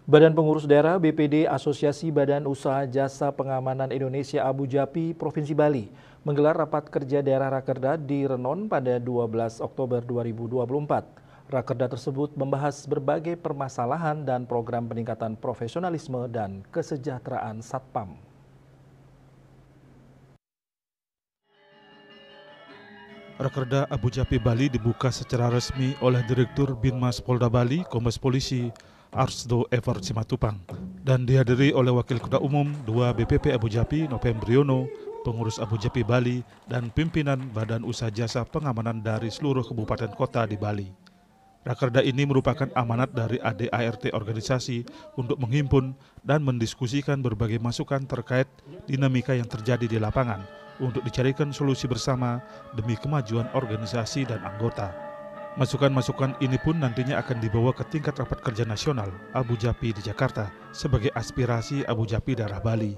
Badan Pengurus Daerah BPD Asosiasi Badan Usaha Jasa Pengamanan Indonesia Abu Japi Provinsi Bali menggelar rapat kerja daerah Rakerda di Renon pada 12 Oktober 2024. Rakerda tersebut membahas berbagai permasalahan dan program peningkatan profesionalisme dan kesejahteraan Satpam. Rakerda Abu Japi Bali dibuka secara resmi oleh Direktur Binmas Polda Bali, Kombes Polisi Arsdo Ever Simatupang, dan dihadiri oleh Wakil Ketua Umum 2 BPP Abu Japi Novembriono, pengurus Abu Japi Bali, dan pimpinan Badan Usaha Jasa Pengamanan dari seluruh kabupaten kota di Bali. Rakerda ini merupakan amanat dari ADART organisasi untuk menghimpun dan mendiskusikan berbagai masukan terkait dinamika yang terjadi di lapangan untuk dicarikan solusi bersama demi kemajuan organisasi dan anggota. Masukan-masukan ini pun nantinya akan dibawa ke tingkat rapat kerja nasional Abu Japi di Jakarta sebagai aspirasi Abu Japi daerah Bali.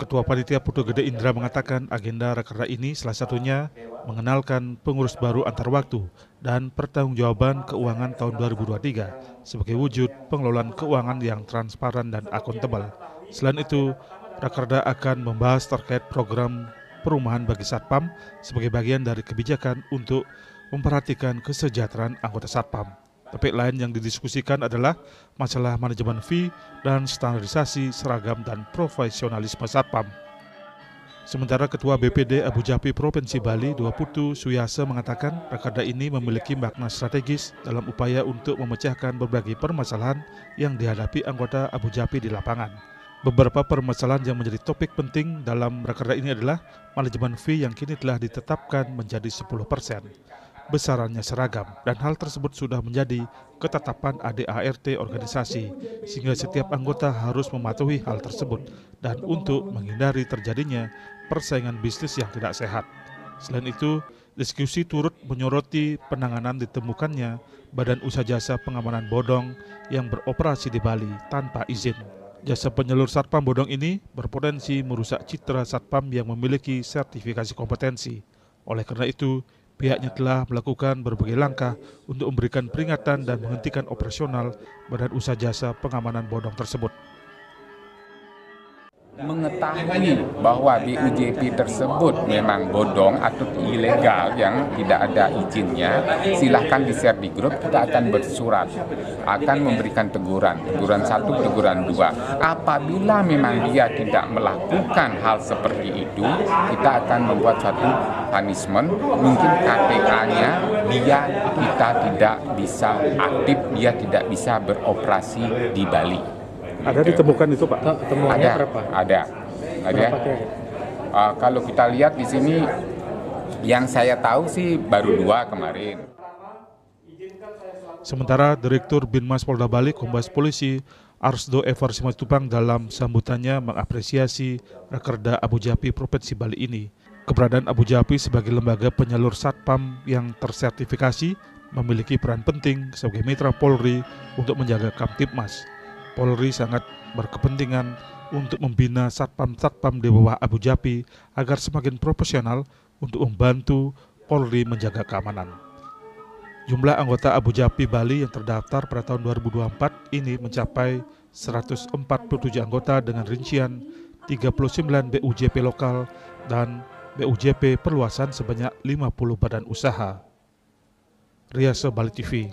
Ketua Panitia Putu Gede Indra mengatakan agenda Rakerda ini salah satunya mengenalkan pengurus baru antar waktu dan pertanggungjawaban keuangan tahun 2023 sebagai wujud pengelolaan keuangan yang transparan dan akuntabel. Selain itu, Rakerda akan membahas terkait program perumahan bagi Satpam sebagai bagian dari kebijakan untuk memperhatikan kesejahteraan anggota Satpam. Topik lain yang didiskusikan adalah masalah manajemen fee dan standarisasi seragam dan profesionalisme Satpam. Sementara Ketua BPD Abu Japi Provinsi Bali, Dua Putu Suyase mengatakan Rakerda ini memiliki makna strategis dalam upaya untuk memecahkan berbagai permasalahan yang dihadapi anggota Abu Japi di lapangan. Beberapa permasalahan yang menjadi topik penting dalam Rakerda ini adalah manajemen fee yang kini telah ditetapkan menjadi 10%. Besarannya seragam, dan hal tersebut sudah menjadi ketetapan ADART organisasi, sehingga setiap anggota harus mematuhi hal tersebut dan untuk menghindari terjadinya persaingan bisnis yang tidak sehat. Selain itu, diskusi turut menyoroti penanganan ditemukannya Badan Usaha Jasa Pengamanan Bodong yang beroperasi di Bali tanpa izin. Jasa penyalur Satpam bodong ini berpotensi merusak citra Satpam yang memiliki sertifikasi kompetensi. Oleh karena itu, pihaknya telah melakukan berbagai langkah untuk memberikan peringatan dan menghentikan operasional Badan Usaha Jasa Pengamanan Bodong tersebut. Mengetahui bahwa BUJP tersebut memang bodong atau ilegal yang tidak ada izinnya, silahkan di-share di grup, kita akan bersurat, akan memberikan teguran 1, teguran 2. Apabila memang dia tidak melakukan hal seperti itu, kita akan membuat satu punishment, mungkin KTK-nya kita tidak bisa aktif, dia tidak bisa beroperasi di Bali. Ada ditemukan itu, Pak? Temuannya berapa? Ada. Kalau kita lihat di sini, yang saya tahu sih baru 2 kemarin. Sementara Direktur Binmas Polda Bali, Kombes Polisi Arsdo Ever Simatupang dalam sambutannya mengapresiasi Rakerda Abu Japi Provinsi Bali ini. Keberadaan Abu Japi sebagai lembaga penyalur Satpam yang tersertifikasi memiliki peran penting sebagai mitra Polri untuk menjaga Kamtibmas. Polri sangat berkepentingan untuk membina Satpam-Satpam di bawah Abu Japi agar semakin profesional untuk membantu Polri menjaga keamanan. Jumlah anggota Abu Japi Bali yang terdaftar pada tahun 2024 ini mencapai 147 anggota dengan rincian 39 BUJP lokal dan BUJP perluasan sebanyak 50 badan usaha. Riase Bali TV.